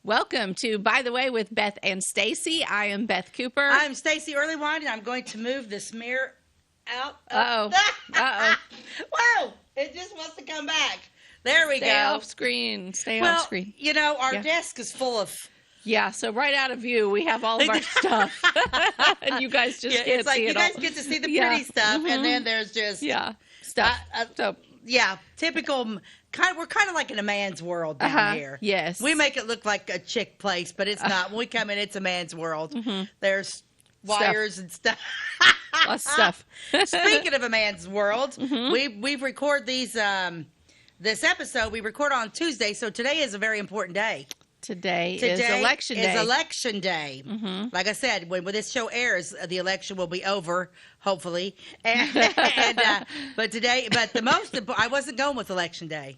Welcome to By the Way with Beth and Stacey. I am Beth Cooper. I'm Stacey Earlywine, and I'm going to move this mirror out. Uh-oh. Whoa! It just wants to come back. There we go. Stay off screen. Off screen. You know, our desk is full of... Yeah, so right out of view, we have all of our stuff. And you guys just can't it's like see you it all. guys get to see the pretty stuff, and then there's just... stuff. Typical... We're kind of like in a man's world down here. Yes. We make it look like a chick place, but it's not. When we come in, it's a man's world. There's wires and stuff. Lots of stuff. Speaking of a man's world, we record these... this episode, we record on Tuesday, so today is a very important day. Today is election day. Is election day. Like I said, when this show airs, the election will be over, hopefully. But the most important, I wasn't going with election day.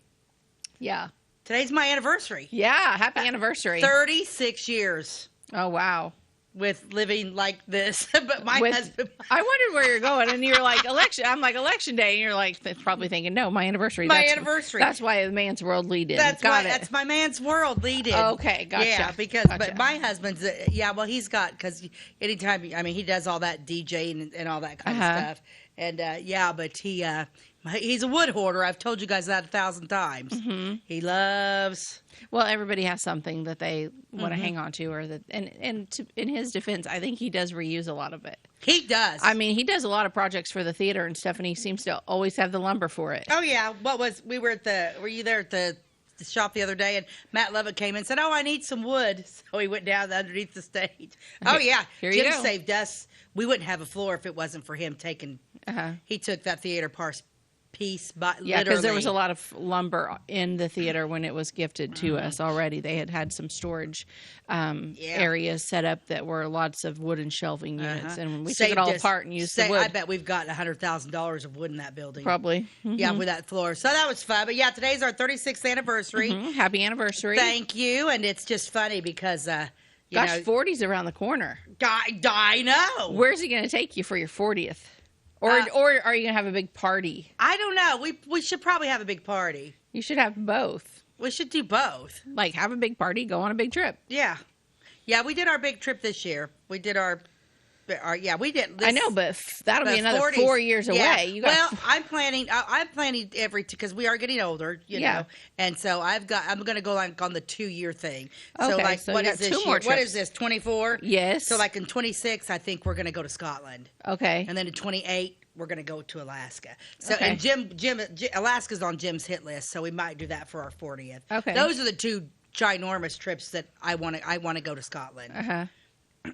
Yeah. Today's my anniversary. Yeah, happy anniversary. 36 years. Oh, wow. With living like this, but my husband. I wondered where you're going, and you're like election. I'm like election day, and you're like probably thinking, no, my anniversary. Anniversary. That's why the man's world lead in. That's my man's world lead in. Okay, gotcha. Yeah, but my husband's he's got because anytime he does all that DJing and all that kind of stuff, and but he's a wood hoarder. I've told you guys that 1,000 times. He loves. Well, everybody has something that they want to hang on to, in his defense, I think he does reuse a lot of it. He does. I mean, he does a lot of projects for the theater and stuff, and he seems to always have the lumber for it. Oh yeah, were you there at the shop the other day? And Matt Lovett came in and said, "Oh, I need some wood," so he went down underneath the stage. Oh yeah, Jim saved us. We wouldn't have a floor if it wasn't for him taking. He took that theater piece, but because there was a lot of lumber in the theater when it was gifted to us already. They had some storage areas set up that were lots of wooden shelving units, and we took it all apart and used the wood. I bet we've got $100,000 of wood in that building. Probably. Yeah, with that floor. So that was fun. But yeah, today's our 36th anniversary. Happy anniversary. Thank you. And it's just funny because... Gosh, 40's around the corner. I know. Where's he going to take you for your 40th? Or are you going to have a big party? I don't know. We should probably have a big party. You should have both. We should do both. Like, have a big party, go on a big trip. Yeah. Yeah, we did our big trip this year. We did we did. I know, but that'll be another 4 years away. I'm planning because we are getting older, you know, and so I'm going to go on the 2-year thing. Okay, so what is this year? What is this? 24? Yes. So like in 26, I think we're going to go to Scotland. Okay. And then in 28, we're going to go to Alaska. So and Alaska's on Jim's hit list, so we might do that for our 40th. Okay. Those are the two ginormous trips that I want to go to Scotland.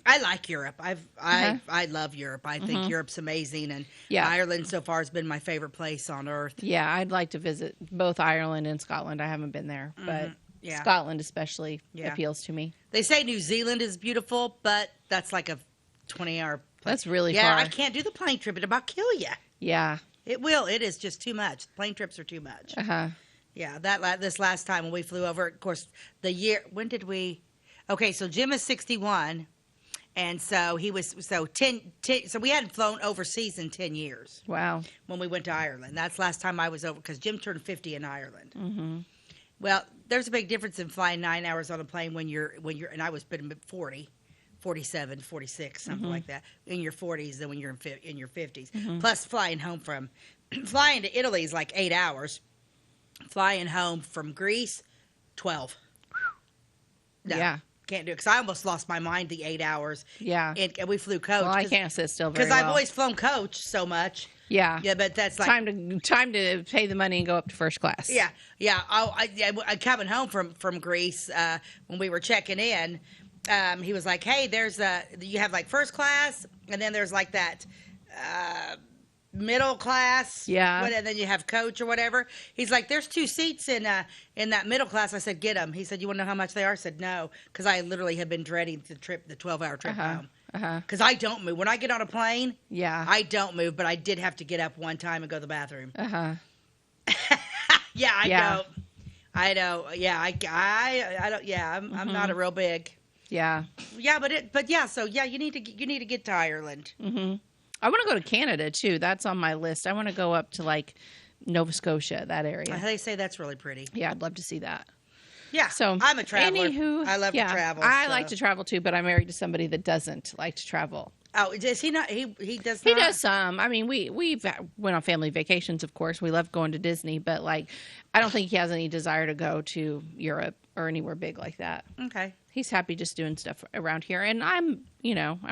I like Europe. I love Europe. I think Europe's amazing, and Ireland so far has been my favorite place on earth. Yeah, I'd like to visit both Ireland and Scotland. I haven't been there, but Scotland especially appeals to me. They say New Zealand is beautiful, but that's like a 20-hour plane. That's really far. Yeah, I can't do the plane trip. It'll about kill you. Yeah. It will. It is just too much. Plane trips are too much. Yeah, this last time when we flew over, of course, the year, when did we, okay, so Jim is 61. And so he was, so we hadn't flown overseas in 10 years. Wow. When we went to Ireland. That's last time I was over, because Jim turned 50 in Ireland. Well, there's a big difference in flying 9 hours on a plane when you're, and I was putting 40, 47, 46, something like that, in your 40s than when you're in your 50s. Plus flying to Italy is like 8 hours. Flying home from Greece, 12. No. Yeah. Can't do it because I almost lost my mind the 8 hours. Yeah. And we flew coach. Well, I can't sit still very well. Because I've always flown coach so much. Yeah. Yeah, but that's like... Time to pay the money and go up to first class. Yeah. Yeah. I coming home from Greece, when we were checking in, he was like, hey, you have like first class, and then there's like that... middle class, and then you have coach or whatever. He's like, there's 2 seats in that middle class. I said, get them. He said, you want to know how much they are? I said, no, because I literally have been dreading the 12-hour trip home. Because I don't move when I get on a plane. I don't move, but I did have to get up one time and go to the bathroom. Yeah, I know. Yeah, I don't. Yeah, I'm not a real big. Yeah. Yeah, so you need to get to Ireland. I want to go to Canada, too. That's on my list. I want to go up to, like, Nova Scotia, that area. They say that's really pretty. Yeah, I'd love to see that. Yeah. So I'm a traveler. Anywho, I love to travel. I so. like to travel too, but I'm married to somebody that doesn't like to travel. Oh, does he not? He does He not? does some. I mean, we've went on family vacations, of course. We love going to Disney, but like, I don't think he has any desire to go to Europe or anywhere big like that. Okay. He's happy just doing stuff around here, and I'm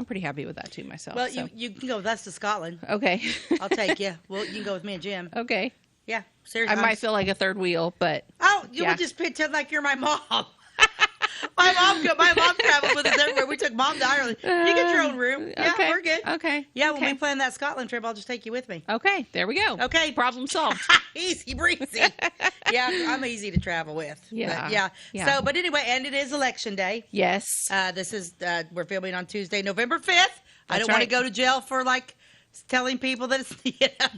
pretty happy with that too myself. Well, so. you can go with us to Scotland. Okay. I'll take you. Well, you can go with me and Jim. Okay. Yeah, seriously. I might feel like a third wheel, but you would just pretend like you're my mom. My mom traveled with us everywhere. We took Mom to Ireland. You get your own room. Yeah, okay. we're good. Okay. Yeah, okay. when we plan that Scotland trip, I'll just take you with me. Okay, there we go. Okay. Problem solved. Easy breezy. Yeah, I'm easy to travel with. Yeah. But yeah. Yeah. But anyway, and it is election day. Yes. This is we're filming on Tuesday, November 5th. I don't want to right. go to jail for like telling people that it's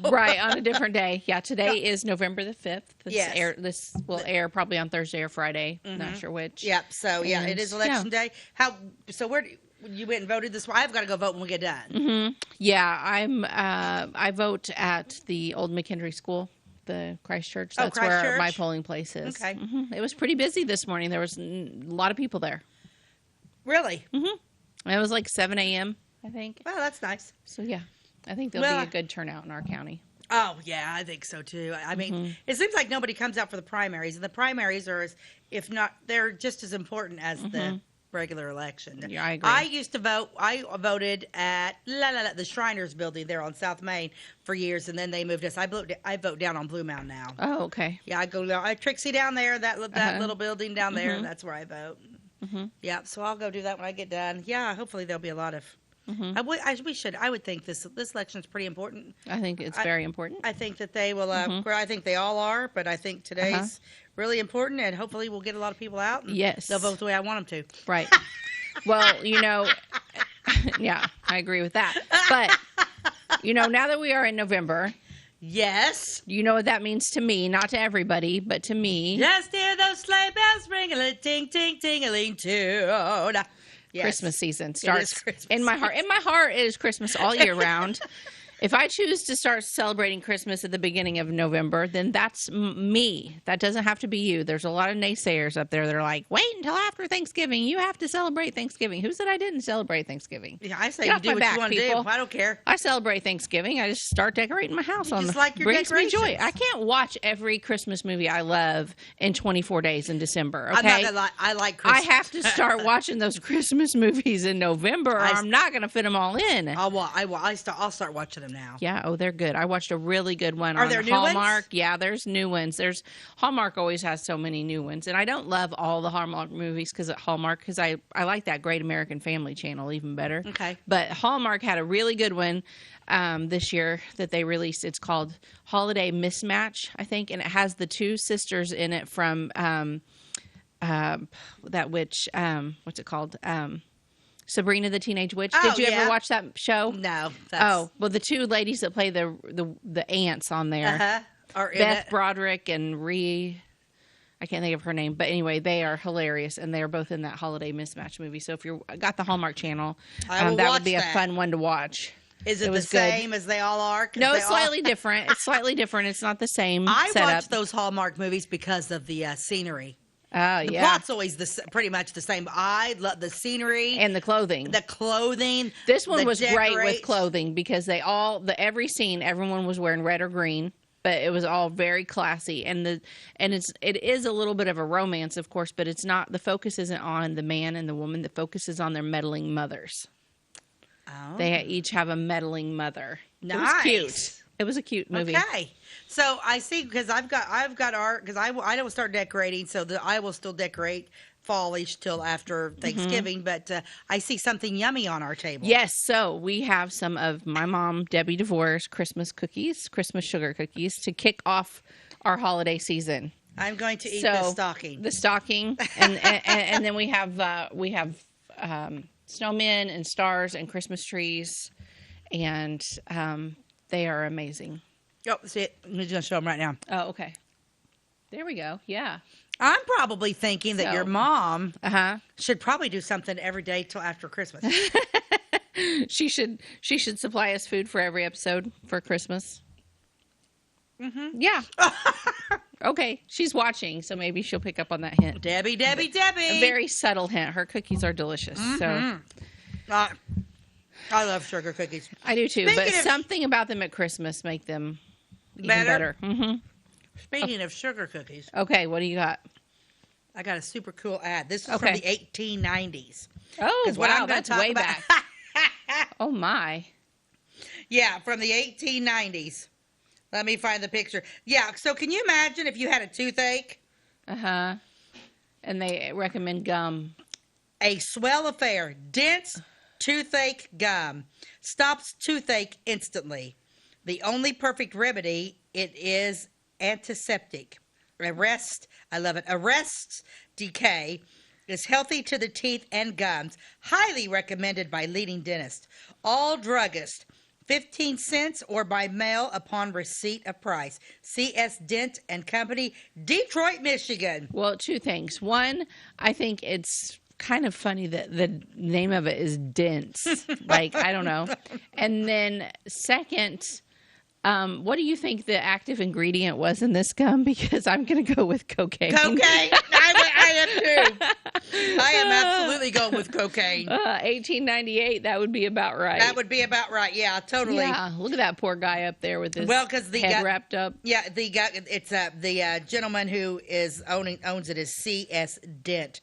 right on a different day. Yeah, today is November the 5th. Yes. This will air probably on Thursday or Friday. Not sure which. Yep. So yeah, it is election day. So where you went and voted this? I've got to go vote when we get done. Mm-hmm. Yeah, I vote at the old McHenry School, the Christ Church. That's where my polling place is. Okay. Mm-hmm. It was pretty busy this morning. There was a lot of people there. Really? Mm-hmm. It was like 7 a.m. I think. Well, that's nice. So yeah, I think there'll be a good turnout in our county. Oh yeah, I think so too. I mean, it seems like nobody comes out for the primaries, and the primaries are, if not, they're just as important as the regular election. Yeah, I agree. I used to vote. I voted at the Shriners Building there on South Main for years, and then they moved us. I vote down on Blue Mountain now. Oh, okay. Yeah, I go down. I Trixie down there. That little building down there. That's where I vote. Yeah, so I'll go do that when I get done. Yeah, hopefully there'll be a lot of. I would think this election is pretty important. I think it's very important. I think that they will. I think they all are, but I think today's really important, and hopefully we'll get a lot of people out. And yes, they'll vote the way I want them to. Right. Well, yeah, I agree with that. But now that we are in November. Yes. You know what that means to me, not to everybody, but to me. Just hear those sleigh bells ring-a-ling, ting-ting-ting-a-ling tune. Yes. Christmas season starts in my heart. In my heart, it is Christmas all year round. If I choose to start celebrating Christmas at the beginning of November, then that's me. That doesn't have to be you. There's a lot of naysayers up there that are like, wait until after Thanksgiving. You have to celebrate Thanksgiving. Who said I didn't celebrate Thanksgiving? Yeah, I say you do what you want to do. I don't care. I celebrate Thanksgiving. I just start decorating my house. Just like your brings decorations. me joy. I can't watch every Christmas movie I love in 24 days in December. Okay? I'm not gonna lie. I like Christmas. I have to start watching those Christmas movies in November, or I'm not going to fit them all in. I'll start watching them now. Yeah. Oh, they're good. I watched a really good one on there Hallmark. New ones? Yeah, there's new ones. Hallmark always has so many new ones, and I don't love all the Hallmark movies because I like that Great American Family channel even better. Okay. But Hallmark had a really good one this year that they released. It's called Holiday Mismatch, I think, and it has the two sisters in it from that witch. What's it called? Sabrina the Teenage Witch. Did you ever watch that show? No. Well, the two ladies that play the aunts on there, Beth Broderick and I can't think of her name, but anyway, they are hilarious, and they are both in that Holiday Mismatch movie. So if you got the Hallmark Channel, that would be a fun one to watch. Is it the same as they all are? No, it's slightly different. It's slightly different. It's not the same I setup. watch those Hallmark movies because of the scenery. The plot's always pretty much the same. I love the scenery and the clothing. This one was great with clothing because every scene, everyone was wearing red or green, but it was all very classy. And it is a little bit of a romance, of course, but it's not. The focus isn't on the man and the woman. The focus is on their meddling mothers. Oh. They each have a meddling mother. Nice. It was cute. It was a cute movie. Okay. So I see, because I've got art, because I don't start decorating, so I will still decorate fallish till after Thanksgiving, but I see something yummy on our table. Yes, so we have some of my mom, Debbie DeVore's Christmas sugar cookies, to kick off our holiday season. I'm going to eat the stocking. The stocking, and then we have snowmen and stars and Christmas trees, and they are amazing. Oh, see it. I'm just going to show them right now. Oh, okay. There we go. Yeah. I'm probably thinking that your mom should probably do something every day till after Christmas. She should supply us food for every episode for Christmas. Mm-hmm. Yeah. Okay, she's watching, so maybe she'll pick up on that hint. Debbie. A very subtle hint. Her cookies are delicious. So I love sugar cookies. I do too, but something about them at Christmas make them even better. Mm-hmm. Speaking of sugar cookies. Okay, what do you got? I got a super cool ad. This is from the 1890s. Oh, wow, that's way back. Oh, my. Yeah, from the 1890s. Let me find the picture. Yeah, so can you imagine if you had a toothache? Uh-huh. And they recommend gum. A swell affair. Dense toothache gum. Stops toothache instantly. The only perfect remedy, it is antiseptic. Arrests decay. Is healthy to the teeth and gums. Highly recommended by leading dentists. All druggists. 15 cents or by mail upon receipt of price. C.S. Dent and Company, Detroit, Michigan. Well, two things. One, I think it's kind of funny that the name of it is Dents. Like, I don't know. And then second, what do you think the active ingredient was in this gum? Because I'm going to go with cocaine. Cocaine? I am too. I am absolutely going with cocaine. 1898, that would be about right. That would be about right. Yeah, totally. Yeah, look at that poor guy up there with his head wrapped up. Yeah, the guy. It's the gentleman who owns it is C.S. Dent.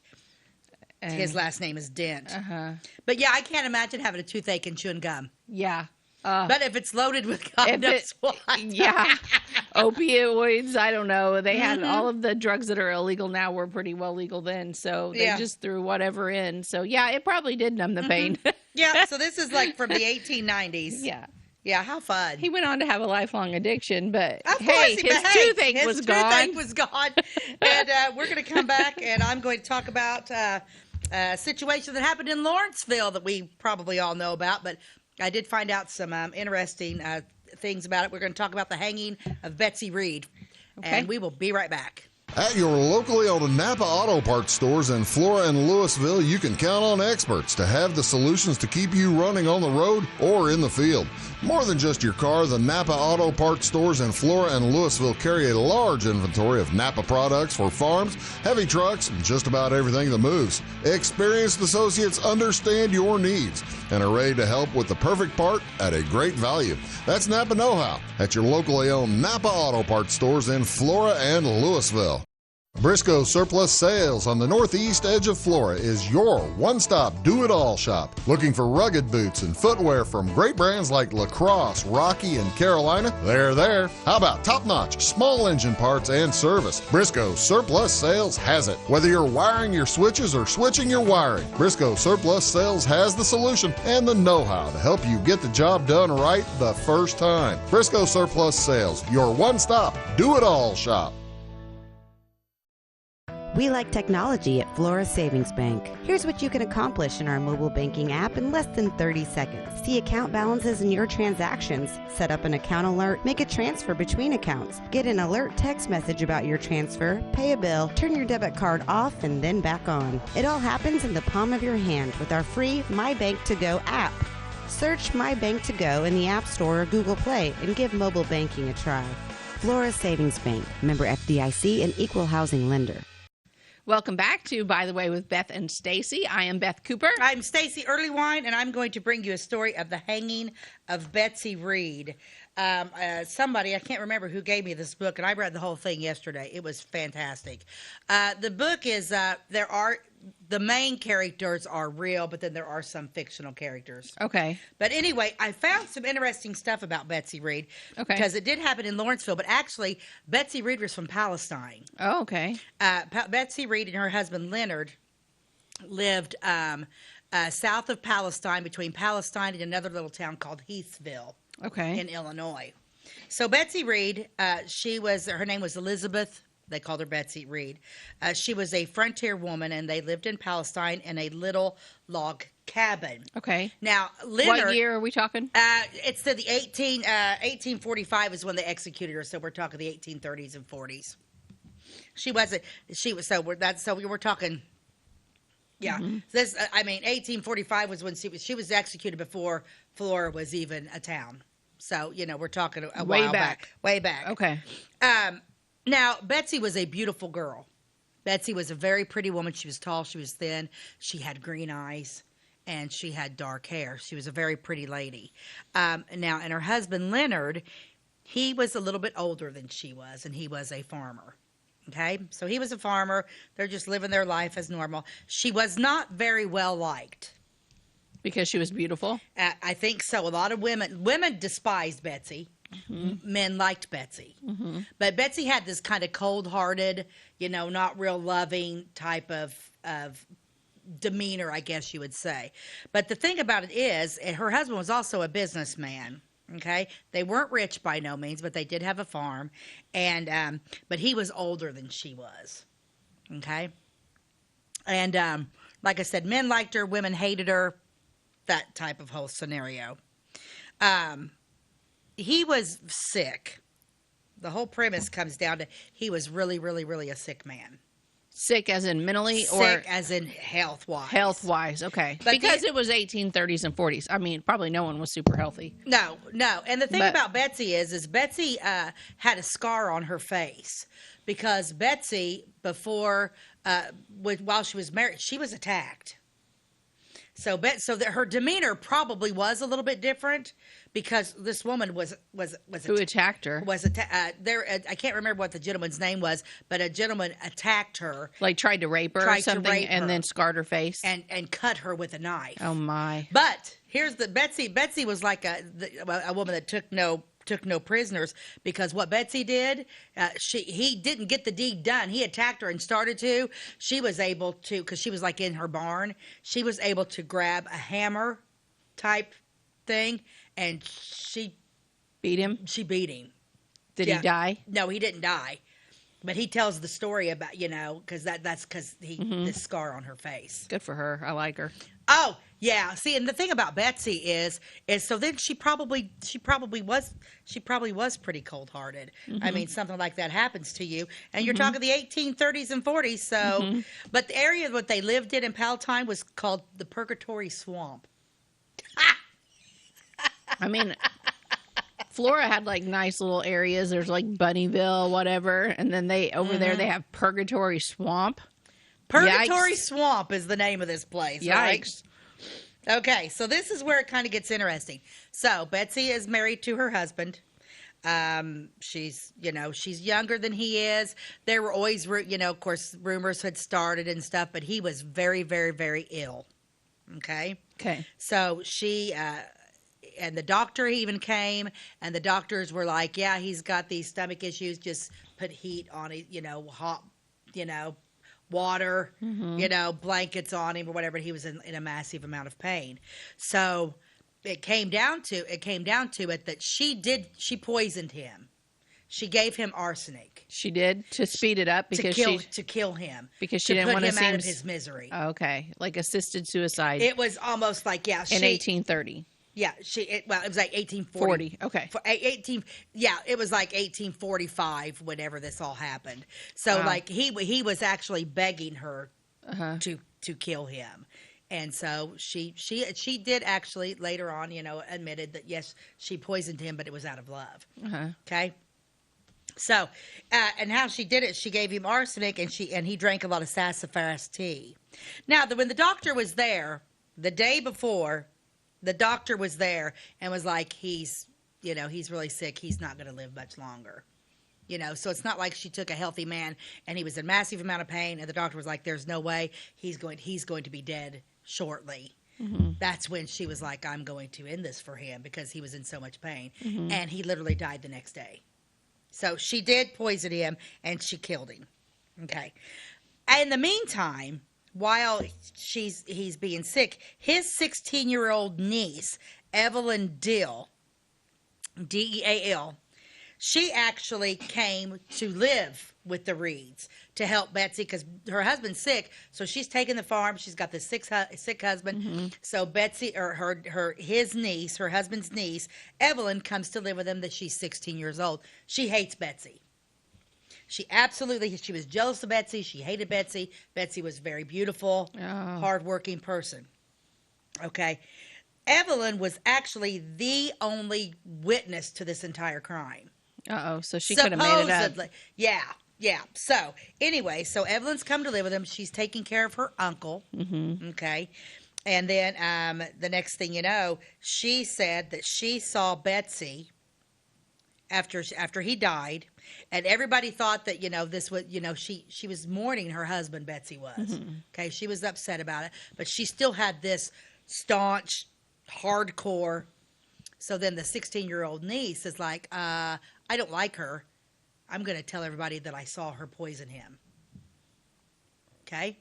His last name is Dent. Uh-huh. But yeah, I can't imagine having a toothache and chewing gum. Yeah. But if it's loaded with God knows what. Yeah. Opioids, I don't know. They had all of the drugs that are illegal now were pretty well legal then. So they just threw whatever in. So yeah, it probably did numb the pain. Yeah, so this is like from the 1890s. Yeah. Yeah, how fun. He went on to have a lifelong addiction, but his toothache was gone. His toothache was gone. And we're going to come back, and I'm going to talk about a situation that happened in Lawrenceville that we probably all know about, but I did find out some interesting things about it. We're going to talk about the hanging of Betsey Reed, and we will be right back. At your locally owned Napa Auto Parts stores in Flora and Louisville, you can count on experts to have the solutions to keep you running on the road or in the field. More than just your car, the Napa Auto Parts stores in Flora and Louisville carry a large inventory of Napa products for farms, heavy trucks, and just about everything that moves. Experienced associates understand your needs and are ready to help with the perfect part at a great value. That's Napa Know-How at your locally owned Napa Auto Parts stores in Flora and Louisville. Briscoe Surplus Sales on the northeast edge of Flora is your one-stop do-it-all shop. Looking for rugged boots and footwear from great brands like Lacrosse, Rocky, and Carolina? They're there. How about top-notch small engine parts and service? Briscoe Surplus Sales has it. Whether you're wiring your switches or switching your wiring, Briscoe Surplus Sales has the solution and the know-how to help you get the job done right the first time. Briscoe Surplus Sales, your one-stop do-it-all shop. We like technology at Flora Savings Bank. Here's what you can accomplish in our mobile banking app in less than 30 seconds. See account balances in your transactions, set up an account alert, make a transfer between accounts, get an alert text message about your transfer, pay a bill, turn your debit card off and then back on. It all happens in the palm of your hand with our free My Bank to Go app. Search My Bank to Go in the App Store or Google Play and give mobile banking a try. Flora Savings Bank, member FDIC and equal housing lender. Welcome back to By the Way with Beth and Stacey. I am Beth Cooper. I'm Stacey Earlywine, and I'm going to bring you a story of the hanging of Betsey Reed. Somebody, I can't remember who gave me this book, and I read the whole thing yesterday. It was fantastic. The book is, the main characters are real, but then there are some fictional characters. Okay. But anyway, I found some interesting stuff about Betsey Reed. Okay. Because it did happen in Lawrenceville, but actually, Betsey Reed was from Palestine. Oh, okay. Betsey Reed and her husband Leonard lived south of Palestine, between Palestine and another little town called Heathville. Okay. In Illinois. So Betsey Reed, her name was Elizabeth. They called her Betsey Reed. She was a frontier woman, and they lived in Palestine in a little log cabin. Okay. Now, Leonard. What year are we talking? It's the 1845 is when they executed her, so we're talking the 1830s and 40s. We're talking. Yeah. Mm-hmm. 1845 was when she was executed before Flora was even a town. So, we're talking a while back. Way back. Okay. Now, Betsey was a beautiful girl. Betsey was a very pretty woman. She was tall. She was thin. She had green eyes, and she had dark hair. She was a very pretty lady. Now, and her husband, Leonard, he was a little bit older than she was, and he was a farmer. Okay? So he was a farmer. They're just living their life as normal. She was not very well liked. Because she was beautiful? I think so. A lot of women despised Betsey. Mm-hmm. Men liked Betsey. Mm-hmm. But Betsey had this kind of cold-hearted, not real loving type of demeanor, I guess you would say. But the thing about it is, her husband was also a businessman. Okay, they weren't rich by no means, but they did have a farm, and but he was older than she was. Okay, and like I said, men liked her, women hated her, that type of whole scenario. He was sick. The whole premise comes down to he was really, really, really a sick man. Sick as in mentally, or sick as in health-wise? Health-wise, okay. But because it was 1830s and 40s. I mean, probably no one was super healthy. No. And the thing about Betsey is Betsey had a scar on her face because Betsey, before, while she was married, she was attacked. So that her demeanor probably was a little bit different because this woman was who attacked her I can't remember what the gentleman's name was, but a gentleman attacked her, like tried to rape her or something, and then scarred her face and cut her with a knife. Oh my! But here's the Betsey. Betsey was like a woman that took no prisoners, because what Betsey did, he didn't get the deed done. He attacked her and started to. She was able to, because she was like in her barn, she was able to grab a hammer type thing, and she beat him. She beat him. Did he die? No, he didn't die. But he tells the story about, because that's because this scar on her face. Good for her. I like her. Oh, yeah. See, and the thing about Betsey is so then she probably was pretty cold-hearted. Mm-hmm. I mean, something like that happens to you, and you're talking the 1830s and 40s. So, but the area that they lived in Palatine was called the Purgatory Swamp. I mean, Flora had like nice little areas. There's like Bunnyville, whatever, and then over there they have Purgatory Swamp. Purgatory Swamp is the name of this place. Yikes. Right? Okay, so this is where it kind of gets interesting. So Betsey is married to her husband. She's younger than he is. There were always, of course, rumors had started and stuff, but he was very, very, very ill. Okay. So she, and the doctor even came, and the doctors were like, yeah, he's got these stomach issues. Just put heat on it, hot, water, blankets on him or whatever. He was in a massive amount of pain. So it came down to it that she poisoned him. She gave him arsenic. She did, to speed it up because to kill him, because she didn't want to put him out of his misery. Oh, okay, like assisted suicide. It was almost like in 1830. Yeah, it was like 1840. Okay. It was like 1845 whenever this all happened. So like he was actually begging her to kill him. And so she did actually later on, admitted that yes, she poisoned him, but it was out of love. Okay. So, and how she did it, she gave him arsenic, and he drank a lot of sassafras tea. Now, when the doctor was there the day before, the doctor was there and was like, he's really sick. He's not going to live much longer. So it's not like she took a healthy man and he was in massive amount of pain, and the doctor was like, there's no way he's going to be dead shortly. Mm-hmm. That's when she was like, I'm going to end this for him because he was in so much pain. Mm-hmm. And he literally died the next day. So she did poison him and she killed him. Okay. In the meantime, while he's being sick, his 16-year-old niece, Evelyn Dill, Deal, she actually came to live with the Reeds to help Betsey because her husband's sick. So she's taking the farm. She's got this sick husband. Mm-hmm. So Betsey, or his niece, her husband's niece, Evelyn, comes to live with him. That she's 16 years old. She hates Betsey. She was jealous of Betsey. She hated Betsey. Betsey was a very beautiful, hardworking person. Okay. Evelyn was actually the only witness to this entire crime. Uh-oh, so she could have made it up. Supposedly. Yeah. So, anyway, so Evelyn's come to live with him. She's taking care of her uncle. Mm-hmm. Okay. And then the next thing you know, she said that she saw Betsey after he died, and everybody thought that, this was, she was mourning her husband, Betsey was. Mm-hmm. Okay, she was upset about it, but she still had this staunch, hardcore. So then the 16-year-old niece is like, I don't like her. I'm going to tell everybody that I saw her poison him. Okay?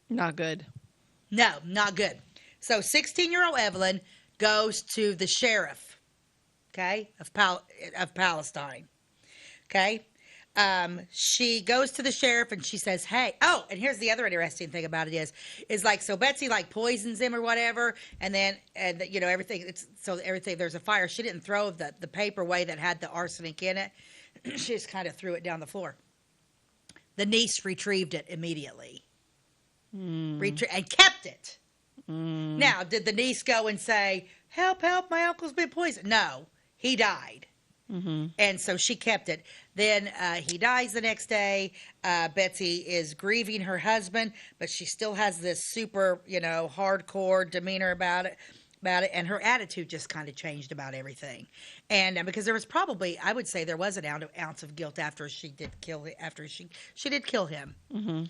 Not good. No, not good. So 16-year-old Evelyn goes to the sheriff, okay, of Palestine. Okay? She goes to the sheriff and she says, hey, oh, and here's the other interesting thing about it is like, so Betsey like poisons him or whatever, and everything, there's a fire. She didn't throw the paper away that had the arsenic in it. She just kind of threw it down the floor. The niece retrieved it immediately. And kept it. Now, did the niece go and say, help, my uncle's been poisoned? No, he died. Mm-hmm. And so she kept it. Then he dies the next day. Betsey is grieving her husband, but she still has this super, hardcore demeanor about it, and her attitude just kind of changed about everything. And because there was probably, I would say there was an ounce of guilt after she did kill him. Mm-hmm.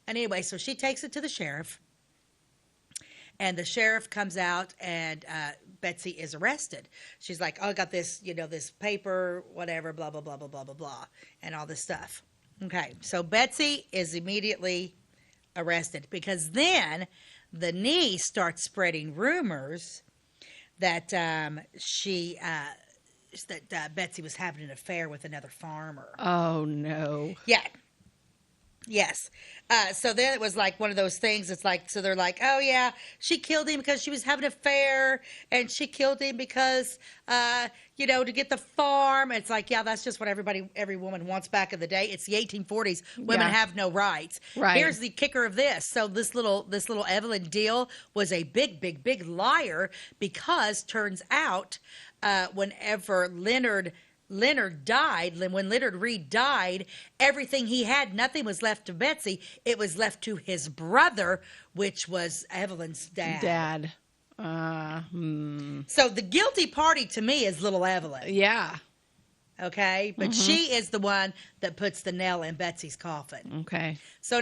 And anyway, so she takes it to the sheriff. And the sheriff comes out, and Betsey is arrested. She's like, oh, I got this, this paper, whatever, blah, blah, blah, blah, blah, blah, blah, and all this stuff. Okay, so Betsey is immediately arrested because then the niece starts spreading rumors that Betsey was having an affair with another farmer. Oh, no. Yeah. Yes. So then it was like one of those things. It's like, so they're like, oh yeah, she killed him because she was having an affair, and she killed him because, to get the farm. It's like, yeah, that's just what every woman wants back in the day. It's the 1840s. Women have no rights. Right. Here's the kicker of this. So this little Evelyn deal was a big, big, big liar, because turns out, whenever Leonard died, when Leonard Reed died, everything he had, nothing was left to Betsey. It was left to his brother, which was Evelyn's dad. So the guilty party to me is little Evelyn. Yeah. Okay? But she is the one that puts the nail in Betsey's coffin. Okay. So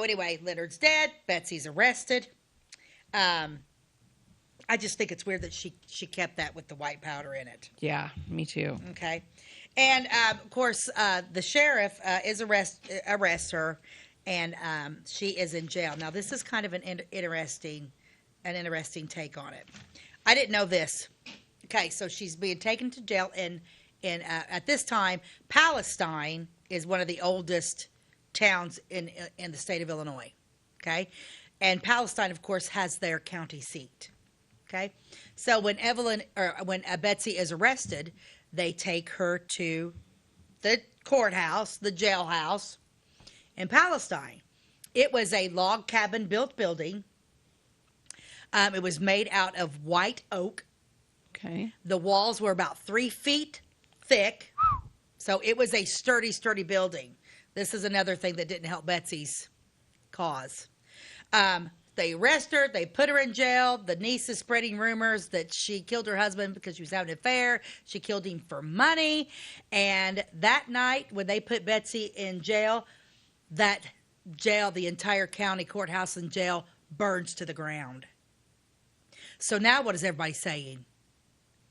anyway, Leonard's dead. Betsey's arrested. I just think it's weird that she kept that with the white powder in it. Yeah, me too. Okay. And, of course, the sheriff arrests her, and she is in jail. Now, this is kind of an interesting take on it. I didn't know this. Okay, so she's being taken to jail in at this time, Palestine is one of the oldest towns in the state of Illinois. Okay? And Palestine, of course, has their county seat. Okay, so when Betsey is arrested, they take her to the courthouse, the jailhouse in Palestine. It was a log cabin built building. It was made out of white oak. Okay. The walls were about 3 feet thick, so it was a sturdy building. This is another thing that didn't help Betsey's cause. They arrest her. They put her in jail. The niece is spreading rumors that she killed her husband because she was having an affair. She killed him for money. And that night, when they put Betsey in jail, the entire county courthouse and jail burns to the ground. So now what is everybody saying?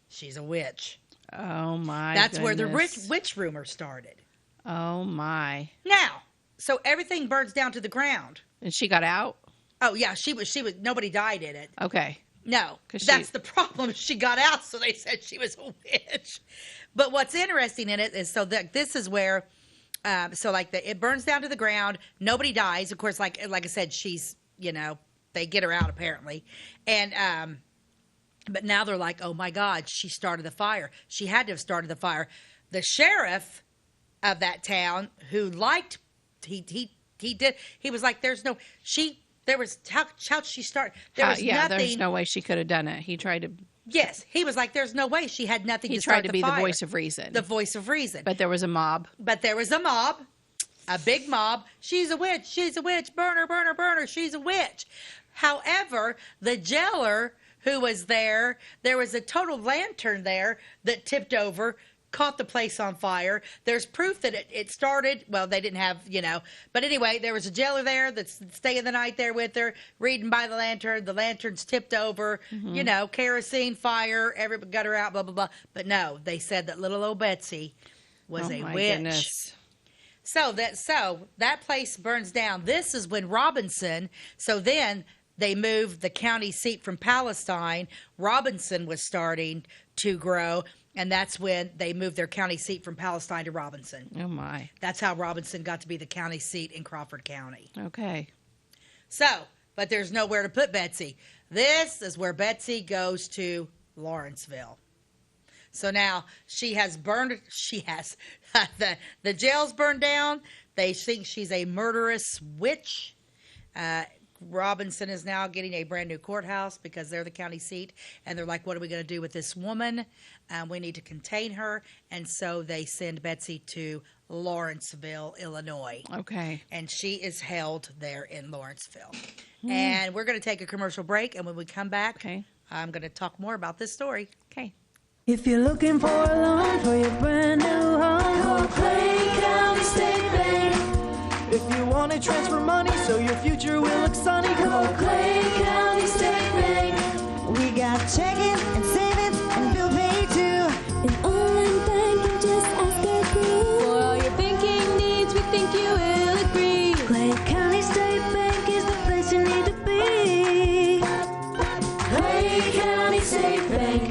She's a witch. Oh, my That's goodness. where the witch rumor started. Oh, my. Now, so everything burns down to the ground. And she got out? Oh, yeah, she was, nobody died in it. Okay. No, that's the problem. She got out, so they said she was a witch. But what's interesting in it is, so that this is where, it burns down to the ground. Nobody dies. Of course, like I said, she's, they get her out apparently. And, but now they're like, oh my God, she started the fire. She had to have started the fire. The sheriff of that town, who liked, he was like, There was how'd she start? There was nothing. There's no way she could have done it. He tried to. Yes, he was like, there's no way she had nothing He to start tried to the be fire. the voice of reason. The voice of reason. But there was a mob. A big mob. She's a witch. She's a witch. Burn her, burn her, burn her. She's a witch. However, the jailer who was there was a total lantern there that tipped over, caught the place on fire. There's proof that it started. Well, they didn't have, but anyway, there was a jailer there that's staying the night there with her, reading by the lantern. The lantern's tipped over, kerosene, fire, everybody got her out, blah, blah, blah. But no, they said that little old Betsey was a witch. Goodness. So that place burns down. This is when Robinson, so then they moved the county seat from Palestine. Robinson was starting to grow. And that's when they moved their county seat from Palestine to Robinson. Oh, my. That's how Robinson got to be the county seat in Crawford County. Okay. So, but there's nowhere to put Betsey. This is where Betsey goes to Lawrenceville. So now the jail's burned down. They think she's a murderous witch. Robinson is now getting a brand new courthouse because they're the county seat. And they're like, what are we going to do with this woman? We need to contain her. And so they send Betsey to Lawrenceville, Illinois. Okay. And she is held there in Lawrenceville. And we're going to take a commercial break. And when we come back, I'm going to talk more about this story. Okay. If you're looking for a loan for your brand new home, call Clay County State Bank. If you want to transfer money so your future will look sunny, call Clay County State Bank. We got checking and savings and bill pay too. An online banking, just ask our crew. For all your banking needs, we think you will agree. Clay County State Bank is the place you need to be. Clay County State Bank.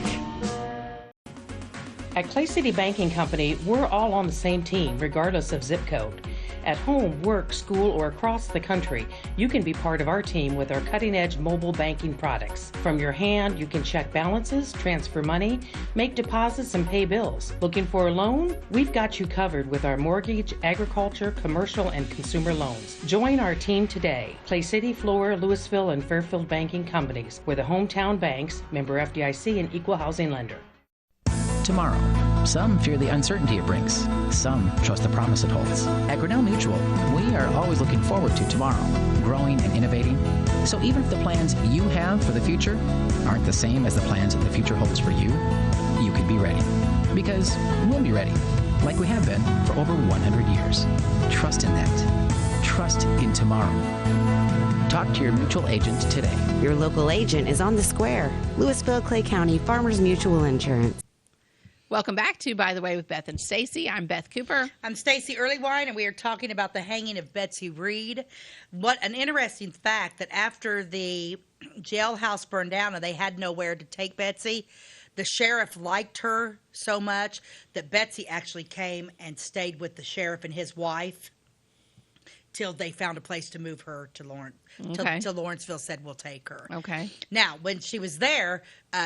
At Clay City Banking Company, we're all on the same team, regardless of zip code. At home, work, school, or across the country, you can be part of our team with our cutting-edge mobile banking products. From your hand, you can check balances, transfer money, make deposits, and pay bills. Looking for a loan? We've got you covered with our mortgage, agriculture, commercial, and consumer loans. Join our team today. Clay City, Flora, Louisville, and Fairfield Banking Companies. We're the hometown banks, member FDIC, and equal housing lender. Tomorrow. Some fear the uncertainty it brings. Some trust the promise it holds. At Grinnell Mutual, we are always looking forward to tomorrow, growing and innovating. So even if the plans you have for the future aren't the same as the plans that the future holds for you, you can be ready. Because we'll be ready, like we have been for over 100 years. Trust in that. Trust in tomorrow. Talk to your mutual agent today. Your local agent is on the square. Louisville, Clay County Farmers Mutual Insurance. Welcome back to By the Way with Beth and Stacey. I'm Beth Cooper. I'm Stacey Earlywine, and we are talking about the hanging of Betsey Reed. What an interesting fact that after the jailhouse burned down and they had nowhere to take Betsey, the sheriff liked her so much that Betsey actually came and stayed with the sheriff and his wife till they found a place to move her to Lawrence. Okay. Till Lawrenceville said, we'll take her. Okay. Now, when she was there,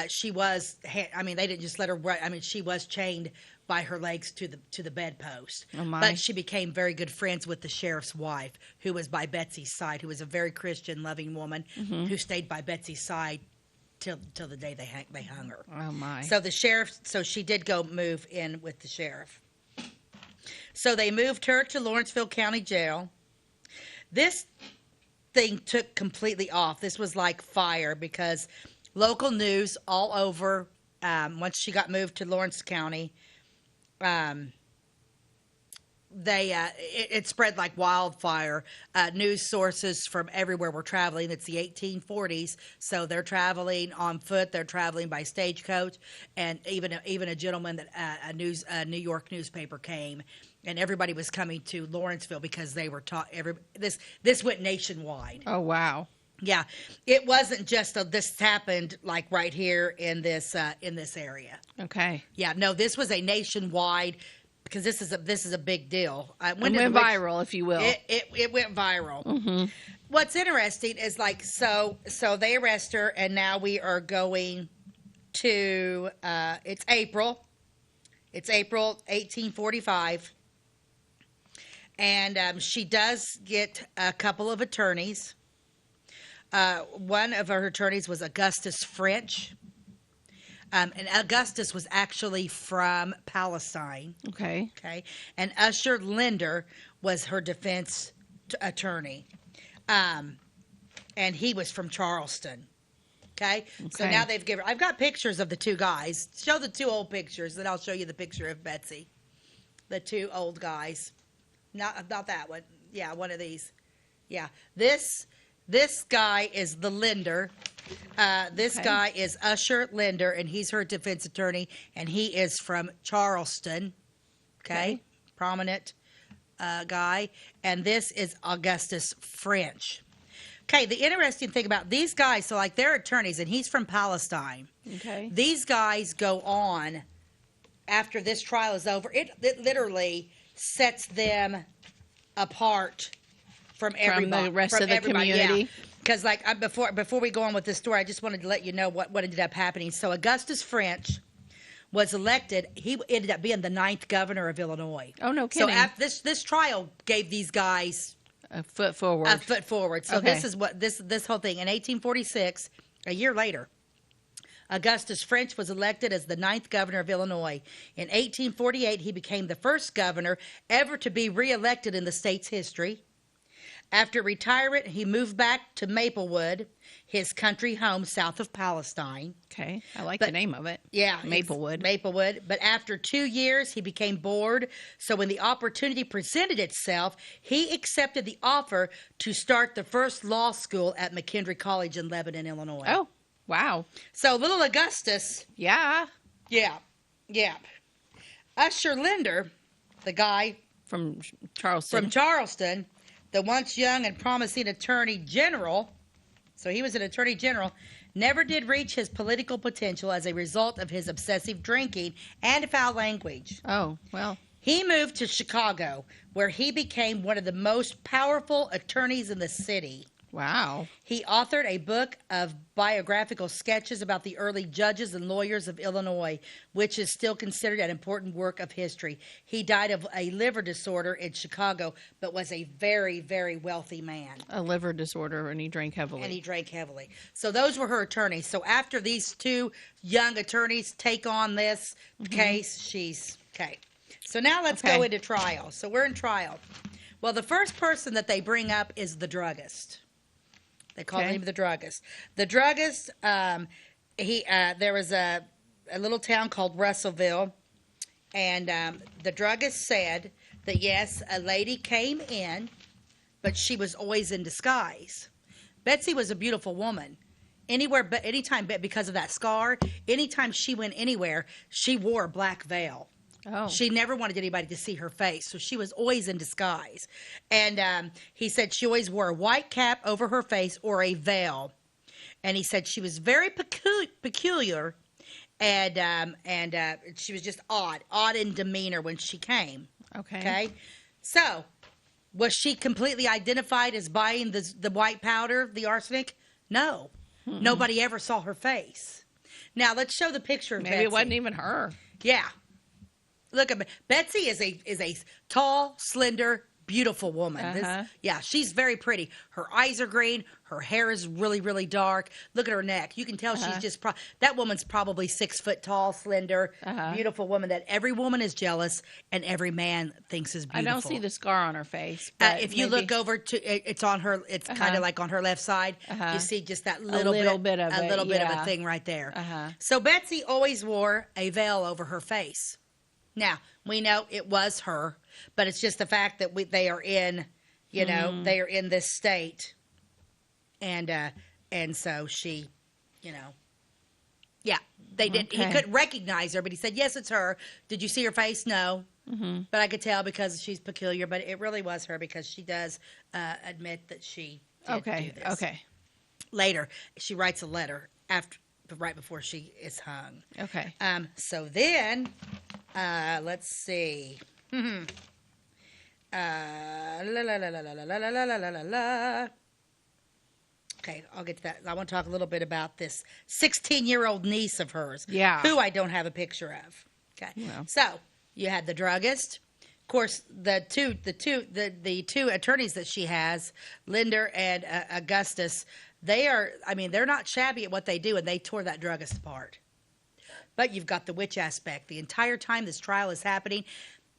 she was, they didn't just let her, she was chained by her legs to the bedpost. Oh, my. But she became very good friends with the sheriff's wife, who was by Betsey's side, who was a very Christian, loving woman, who stayed by Betsey's side till the day they hung her. Oh, my. So she did go move in with the sheriff. So they moved her to Lawrenceville County Jail. This thing took completely off. This was like fire because local news all over, once she got moved to Lawrence County, it spread like wildfire. News sources from everywhere were traveling. It's the 1840s, so they're traveling on foot. They're traveling by stagecoach, and even a gentleman that a New York newspaper came, and everybody was coming to Lawrenceville because they were taught. This went nationwide. Oh, wow. Yeah, it wasn't just this happened like right here in this area. Okay. Yeah, no, this was a nationwide. Because this is a big deal. It went viral, if you will. It went viral. What's interesting is so they arrest her, and now we are going to it's April 1845, and she does get a couple of attorneys. One of her attorneys was Augustus French. And Augustus was actually from Palestine. Okay. Okay. And Usher Linder was her defense attorney. And he was from Charleston. Okay. So now they've given, I've got pictures of the two guys. Show the two old pictures, then I'll show you the picture of Betsey. The two old guys. Not that one. Yeah, one of these. Yeah. This guy is the Linder. This guy is Usher Linder, and he's her defense attorney, and he is from Charleston. Okay. Prominent guy. And this is Augustus French. Okay, the interesting thing about these guys, so like they're attorneys, and he's from Palestine. Okay. These guys go on after this trial is over. It literally sets them apart from everybody. From the rest of the community. Because like before we go on with this story, I just wanted to let you know what ended up happening. So Augustus French was elected. He ended up being the 9th governor of Illinois. Oh, no kidding. So after this trial gave these guys a foot forward. A foot forward. So this is what this whole thing. In 1846, a year later, Augustus French was elected as the 9th governor of Illinois. In 1848, he became the first governor ever to be reelected in the state's history. After retirement, he moved back to Maplewood, his country home south of Palestine. Okay, I like the name of it. Yeah. Maplewood. Maplewood. But after 2 years, he became bored. So when the opportunity presented itself, he accepted the offer to start the first law school at McKendree College in Lebanon, Illinois. Oh, wow. So little Augustus. Yeah. Yeah. Yeah. Usher Linder, the guy from Charleston. The once young and promising attorney general, so he was an attorney general, never did reach his political potential as a result of his obsessive drinking and foul language. Oh, well. He moved to Chicago, where he became one of the most powerful attorneys in the city. Wow. He authored a book of biographical sketches about the early judges and lawyers of Illinois, which is still considered an important work of history. He died of a liver disorder in Chicago, but was a very, very wealthy man. A liver disorder, and he drank heavily. So those were her attorneys. So after these two young attorneys take on this case, she's okay. So now let's go into trial. So we're in trial. Well, the first person that they bring up is the druggist. They call him the druggist. The druggist, there was a little town called Russellville, and the druggist said that, yes, a lady came in, but she was always in disguise. Betsey was a beautiful woman. Anytime, because of that scar, anytime she went anywhere, she wore a black veil. Oh. She never wanted anybody to see her face, so she was always in disguise. And he said she always wore a white cap over her face or a veil. And he said she was very peculiar, and she was just odd in demeanor when she came. Okay. So, was she completely identified as buying the white powder, the arsenic? No. Mm-mm. Nobody ever saw her face. Now, let's show the picture of Betsey. Maybe it wasn't even her. Yeah. Look at Betsey is a tall, slender, beautiful woman. She's very pretty. Her eyes are green. Her hair is really, really dark. Look at her neck. You can tell she's just that woman's probably 6 foot tall, slender, beautiful woman that every woman is jealous and every man thinks is beautiful. I don't see the scar on her face. If you look over to it's on her. It's kind of like on her left side. You see just that little bit of a thing right there. So Betsey always wore a veil over her face. Now, we know it was her, but it's just the fact that they are in, they are in this state. And so she, they didn't, he couldn't recognize her, but he said, yes, it's her. Did you see her face? No. Mm-hmm. But I could tell because she's peculiar, but it really was her because she does admit that she did do this. Okay. Later, she writes a letter right before she is hung. Okay. So then, let's see. Okay, I'll get to that. I want to talk a little bit about this 16-year-old niece of hers. Yeah. Who I don't have a picture of. Okay. Yeah. So you had the druggist. Of course, the two attorneys that she has, Linder and Augustus, they're not shabby at what they do, and they tore that druggist apart. But you've got the witch aspect. The entire time this trial is happening,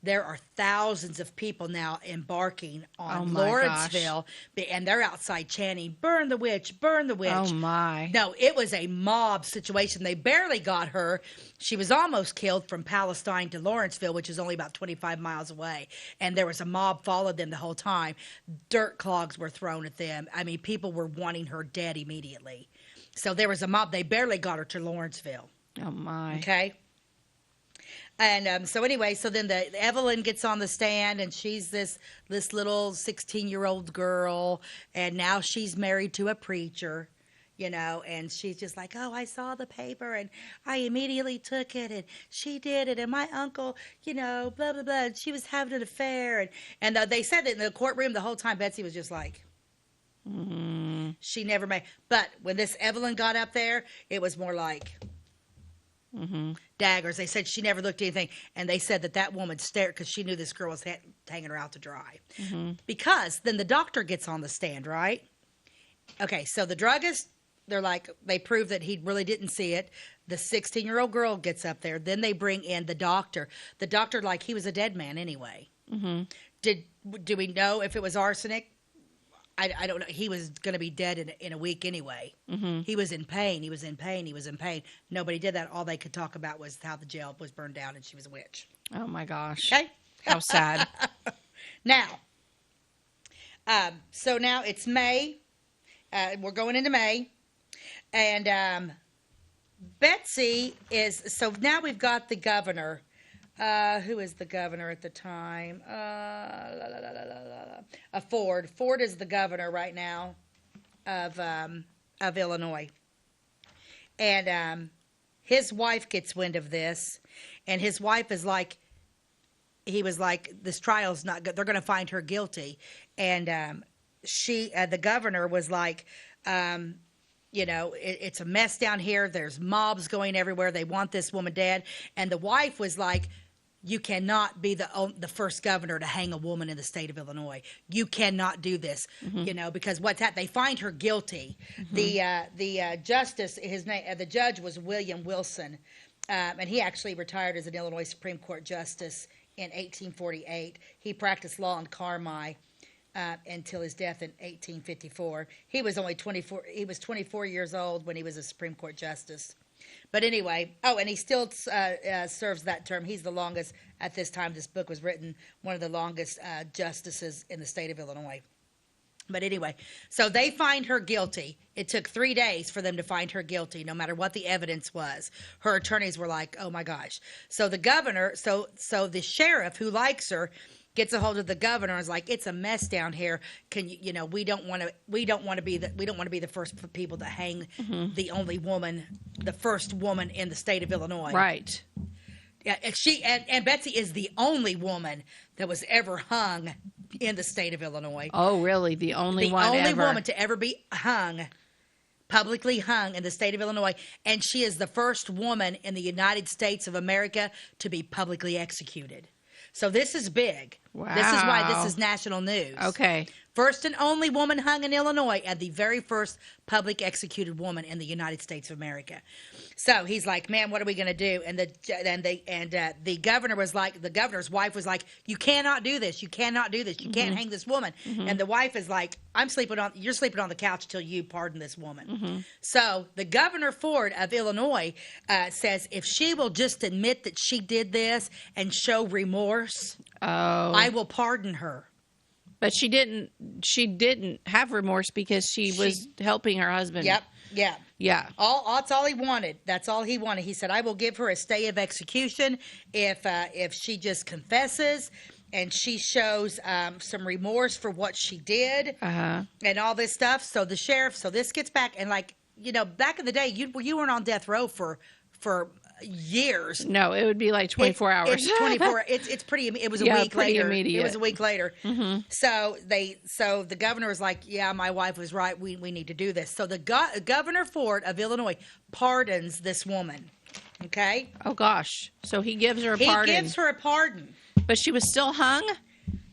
there are thousands of people now embarking on Lawrenceville, and they're outside chanting, "Burn the witch, burn the witch." Oh, my. No, it was a mob situation. They barely got her. She was almost killed from Palestine to Lawrenceville, which is only about 25 miles away. And there was a mob followed them the whole time. Dirt clogs were thrown at them. I mean, people were wanting her dead immediately. So there was a mob. They barely got her to Lawrenceville. Oh, my. Okay. And so anyway, so then the Evelyn gets on the stand, and she's this little 16-year-old girl, and now she's married to a preacher, and she's just like, "Oh, I saw the paper, and I immediately took it, and she did it, and my uncle, blah, blah, blah, and she was having an affair." And they said that in the courtroom the whole time. Betsey was just like, she never made. But when this Evelyn got up there, it was more like... daggers. They said she never looked at anything, and they said that woman stared because she knew this girl was hanging her out to dry. Because then the doctor gets on the stand, right? Okay, so the druggist, they prove that he really didn't see it. The 16-year-old girl gets up there. Then they bring in the doctor. The doctor, he was a dead man anyway. Do we know if it was arsenic? I don't know. He was going to be dead in a week anyway. He was in pain. He was in pain. Nobody did that. All they could talk about was how the jail was burned down and she was a witch. Oh, my gosh. Okay? How sad. Now, so now it's May. We're going into May. And Betsey is, so now we've got the governor. Who is the governor at the time? Ford. Ford is the governor right now of Illinois. And his wife gets wind of this, and his wife is like, he was like, this trial's not good. They're going to find her guilty. And the governor was like, it's a mess down here. There's mobs going everywhere. They want this woman dead. And the wife was like, you cannot be the first governor to hang a woman in the state of Illinois. You cannot do this, because what's that? They find her guilty. The justice, his name, the judge was William Wilson, and he actually retired as an Illinois Supreme Court justice in 1848. He practiced law in Carmi until his death in 1854. He was only 24. He was 24 years old when he was a Supreme Court justice. But anyway, and he still serves that term. He's the longest, at this time this book was written, one of the longest justices in the state of Illinois. But anyway, so they find her guilty. It took 3 days for them to find her guilty, no matter what the evidence was. Her attorneys were like, oh my gosh. So the governor, so the sheriff who likes her gets a hold of the governor and is like, it's a mess down here. Can you, we don't want to be the first people to hang the only woman, the first woman in the state of Illinois. Right. Yeah, and Betsey is the only woman that was ever hung in the state of Illinois. Oh, really? The only woman to ever be publicly hung in the state of Illinois. And she is the first woman in the United States of America to be publicly executed. So this is big. Wow. This is why this is national news. Okay. First and only woman hung in Illinois, and the very first public executed woman in the United States of America. So he's like, man, what are we going to do? And the governor was like, the governor's wife was like, you cannot do this. You cannot do this. You can't hang this woman. And the wife is like, you're sleeping on the couch till you pardon this woman. So the governor Ford of Illinois says, if she will just admit that she did this and show remorse, I will pardon her. But she didn't have remorse because she was helping her husband. Yep. Yeah. Yeah. That's all he wanted. That's all he wanted. He said, I will give her a stay of execution if she just confesses and she shows some remorse for what she did and all this stuff. So the sheriff, this gets back, and back in the day, you weren't on death row for years. No, it would be like 24 hours. It's 24. It's pretty. It was a week later. Immediate. It was a week later. So the governor was like, "Yeah, my wife was right. We need to do this." So the governor Ford of Illinois pardons this woman. Okay. Oh gosh. So he gives her a pardon. He gives her a pardon. But she was still hung?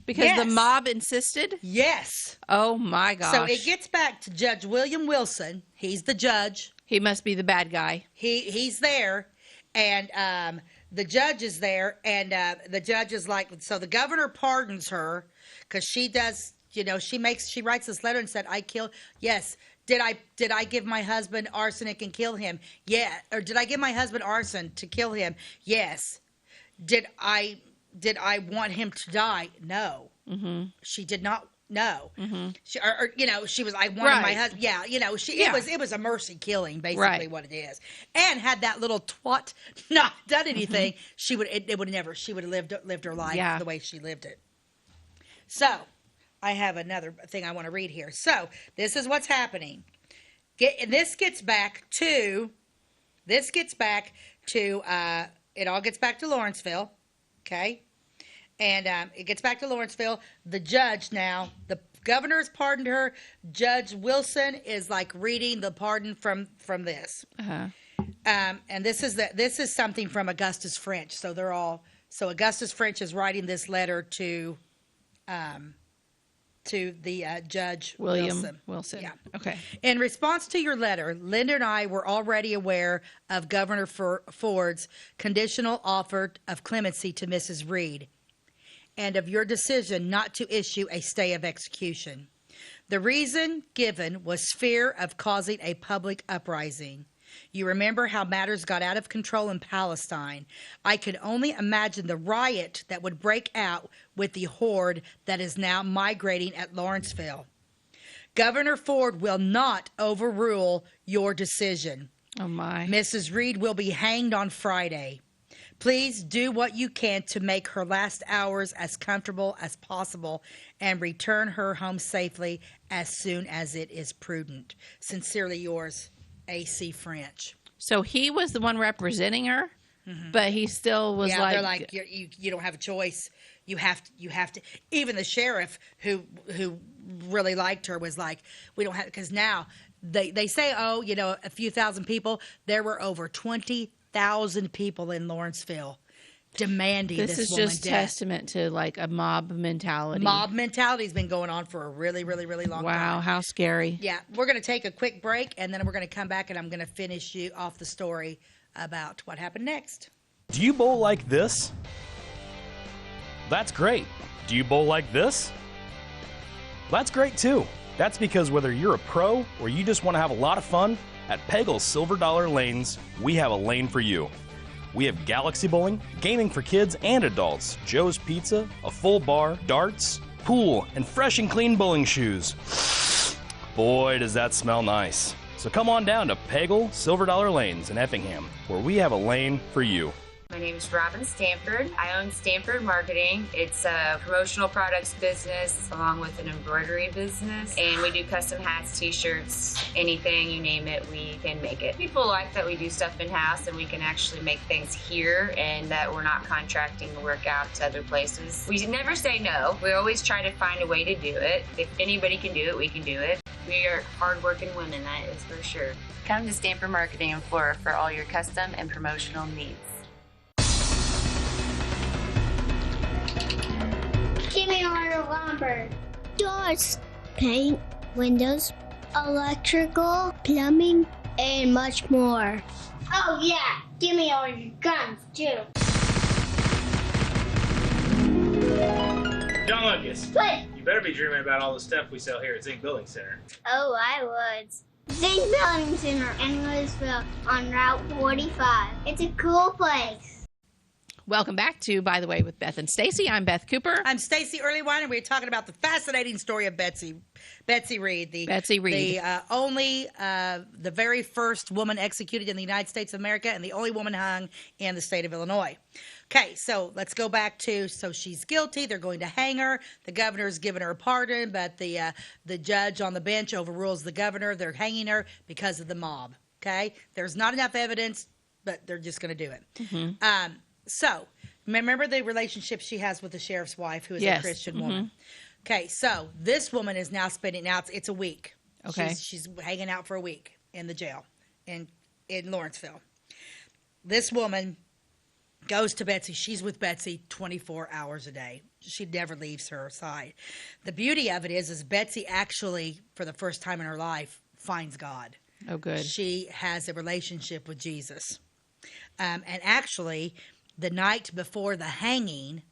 Because the mob insisted? Yes. Oh, my gosh. So it gets back to Judge William Wilson. He's the judge. He must be the bad guy. He's there, and the judge is there, and the judge is like, so the governor pardons her because she does, she writes this letter and said, yes. Did I give my husband arsenic and kill him? Yeah. Or did I give my husband arson to kill him? Yes. Did I want him to die? No. Mm-hmm. She did not. No. Mm-hmm. She was. I wanted my husband. Yeah. It was a mercy killing, basically what it is. And had that little twat not done anything, she would have lived her life the way she lived it. So, I have another thing I want to read here. So, this is what's happening. This gets back to. It all gets back to Lawrenceville, okay? And it gets back to Lawrenceville. The judge now, the governor has pardoned her. Judge Wilson is like reading the pardon from this. Uh-huh. And this is something from Augustus French. So Augustus French is writing this letter to the Judge Wilson. Yeah. Okay. In response to your letter, Linda and I were already aware of Governor Ford's conditional offer of clemency to Mrs. Reed and of your decision not to issue a stay of execution. The reason given was fear of causing a public uprising. You remember how matters got out of control in Palestine. I could only imagine the riot that would break out with the horde that is now migrating at Lawrenceville. Governor Ford will not overrule your decision. Oh, my. Mrs. Reed will be hanged on Friday. Please do what you can to make her last hours as comfortable as possible and return her home safely as soon as it is prudent. Sincerely yours, A.C. French. So he was the one representing her, but he still was they're like, you don't have a choice. You have to. Even the sheriff who really liked her was like, we don't have, because now they say, a few thousand people. There were over 20,000 people in Lawrenceville demanding this woman's death. This is just testament to like a mob mentality. Mob mentality has been going on for a really, really, really long time. Wow, how scary. Yeah, we're going to take a quick break, and then we're going to come back, and I'm going to finish you off the story about what happened next. Do you bowl like this? That's great. Do you bowl like this? That's great too. That's because whether you're a pro or you just want to have a lot of fun, at Peggle's Silver Dollar Lanes, we have a lane for you. We have galaxy bowling, gaming for kids and adults, Joe's Pizza, a full bar, darts, pool, and fresh and clean bowling shoes. Boy, does that smell nice. So come on down to Peggle Silver Dollar Lanes in Effingham, where we have a lane for you. My name is Robin Stanford. I own Stanford Marketing. It's a promotional products business along with an embroidery business. And we do custom hats, t-shirts, anything, you name it, we can make it. People like that we do stuff in-house and we can actually make things here and that we're not contracting the work out to other places. We never say no. We always try to find a way to do it. If anybody can do it, we can do it. We are hardworking women, that is for sure. Come to Stanford Marketing in Flora for all your custom and promotional needs. Give me all your lumber. Doors, paint, windows, electrical, plumbing, and much more. Oh yeah, give me all your guns too. John Lucas. What? You better be dreaming about all the stuff we sell here at Zink Building Center. Oh, I would. Zink Building Center in Louisville on Route 45. It's a cool place. Welcome back to By the Way with Beth and Stacey. I'm Beth Cooper. I'm Stacey Earlywine, and we're talking about the fascinating story of Betsey Reed. Betsey Reed. The very first woman executed in the United States of America and the only woman hung in the state of Illinois. Okay, so let's go back to, so she's guilty. They're going to hang her. The governor's given her a pardon, but the judge on the bench overrules the governor. They're hanging her because of the mob. Okay? There's not enough evidence, but they're just going to do it. Mm-hmm. So, remember the relationship she has with the sheriff's wife, who is a Christian woman. Okay, so this woman is now spending, now it's a week. Okay. She's hanging out for a week in the jail in Lawrenceville. This woman goes to Betsey. She's with Betsey 24 hours a day. She never leaves her side. The beauty of it is Betsey actually, for the first time in her life, finds God. Oh, good. She has a relationship with Jesus. And actually, the night before the hanging,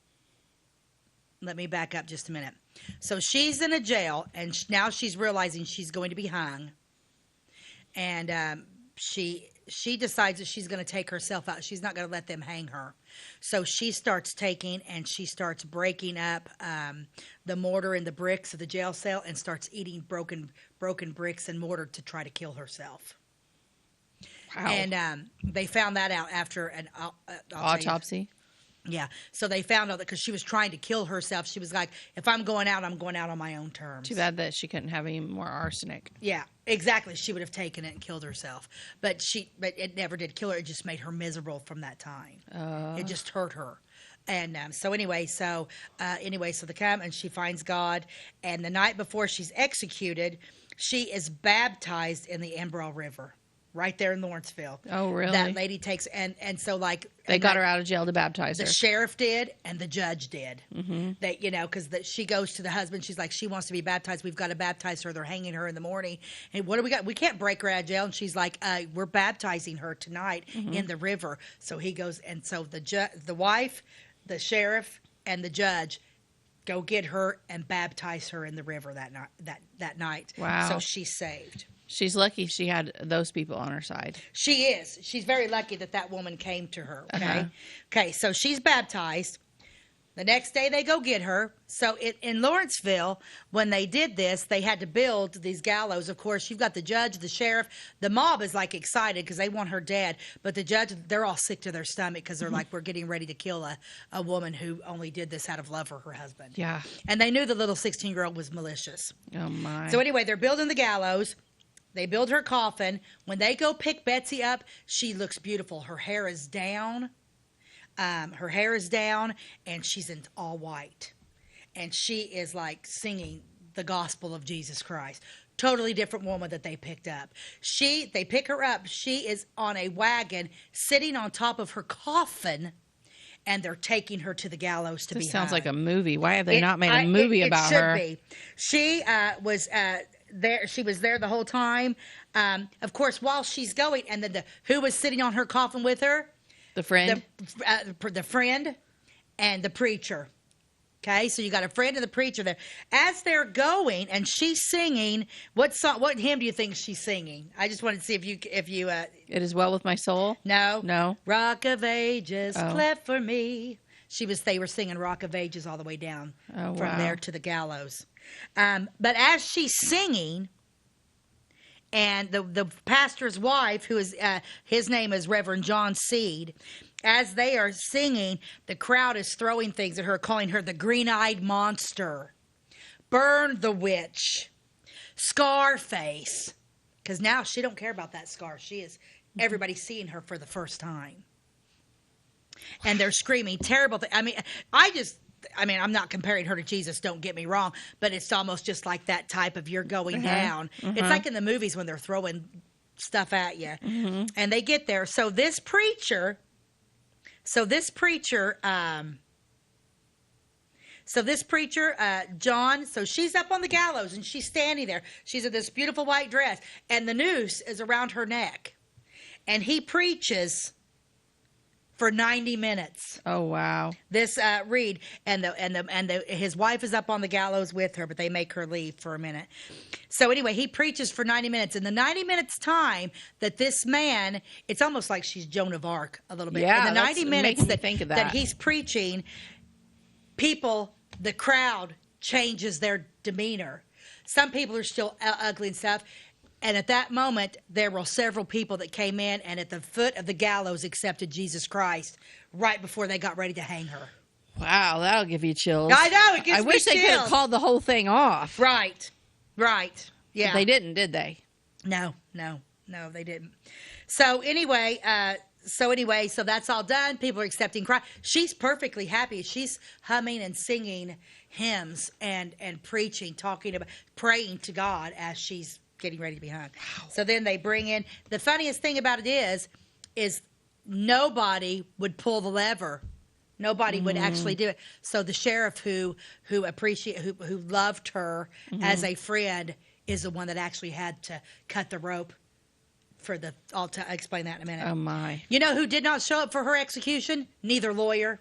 let me back up just a minute. So she's in a jail, and now she's realizing she's going to be hung. And she decides that she's going to take herself out. She's not going to let them hang her. So she starts breaking up the mortar and the bricks of the jail cell and starts eating broken bricks and mortar to try to kill herself. Wow. And they found that out after an autopsy. Yeah. So they found out that because she was trying to kill herself. She was like, if I'm going out, I'm going out on my own terms. Too bad that she couldn't have any more arsenic. Yeah, exactly. She would have taken it and killed herself. But it never did kill her. It just made her miserable from that time. It just hurt her. And so they come and she finds God. And the night before she's executed, she is baptized in the Embroil River. Right there in Lawrenceville. Oh, really? That lady takes, and so like... They got her out of jail to baptize her. The sheriff did, and the judge did. Mm-hmm. Because she goes to the husband. She's like, she wants to be baptized. We've got to baptize her. They're hanging her in the morning. And what do we got? We can't break her out of jail. And she's like, we're baptizing her tonight in the river. So he goes, and so the wife, the sheriff, and the judge go get her and baptize her in the river that night. Wow. So she's saved. She's lucky she had those people on her side. She is. She's very lucky that woman came to her. Okay. Uh-huh. Okay. So she's baptized. The next day they go get her. So in Lawrenceville, when they did this, they had to build these gallows. Of course, you've got the judge, the sheriff. The mob is like excited because they want her dead. But the judge, they're all sick to their stomach because they're like, we're getting ready to kill a woman who only did this out of love for her husband. Yeah. And they knew the little 16-year-old was malicious. Oh, my. So anyway, they're building the gallows. They build her coffin. When they go pick Betsey up, she looks beautiful. Her hair is down. And she's in all white. And she is like singing the gospel of Jesus Christ. Totally different woman that they picked up. They pick her up. She is on a wagon sitting on top of her coffin, and they're taking her to the gallows to be hung. This sounds like a movie. Why have they not made a movie about her? It should be. She was there. She was there the whole time. Of course, while she's going, and then who was sitting on her coffin with her? The friend? The friend and the preacher. Okay, so you got a friend and the preacher there. As they're going, and she's singing, what hymn do you think she's singing? I just wanted to see if you. It Is Well With My Soul? No. Rock of Ages, cleft for me. They were singing Rock of Ages all the way down from there to the gallows. But as she's singing, and the pastor's wife, who is his name is Reverend John Seed, as they are singing, the crowd is throwing things at her, calling her the green-eyed monster, Burn the Witch, Scarface, because now she don't care about that scar. Everybody's seeing her for the first time, and they're screaming terrible things. I'm not comparing her to Jesus, don't get me wrong, but it's almost just like that type of you're going down. It's like in the movies when they're throwing stuff at you. And they get there. So this preacher, John, so she's up on the gallows and she's standing there. She's in this beautiful white dress and the noose is around her neck. And he preaches for 90 minutes. Oh, wow. This Reed and his wife is up on the gallows with her, but they make her leave for a minute. So anyway, he preaches for 90 minutes. In the 90 minutes time that this man, it's almost like she's Joan of Arc a little bit. Yeah, in the 90 minutes that he's preaching, the crowd changes their demeanor. Some people are still ugly and stuff. And at that moment, there were several people that came in and at the foot of the gallows accepted Jesus Christ right before they got ready to hang her. Wow, that'll give you chills. I know, it gives me I wish they could have called the whole thing off. Right. Yeah. But they didn't, did they? No, they didn't. So anyway, so that's all done. People are accepting Christ. She's perfectly happy. She's humming and singing hymns and preaching, praying to God as she's getting ready to be hung. Wow. So then they bring in, the funniest thing about it is nobody would pull the lever. Nobody would actually do it. So the sheriff who loved her as a friend is the one that actually had to cut the rope I'll explain that in a minute. Oh my. You know who did not show up for her execution? Neither lawyer.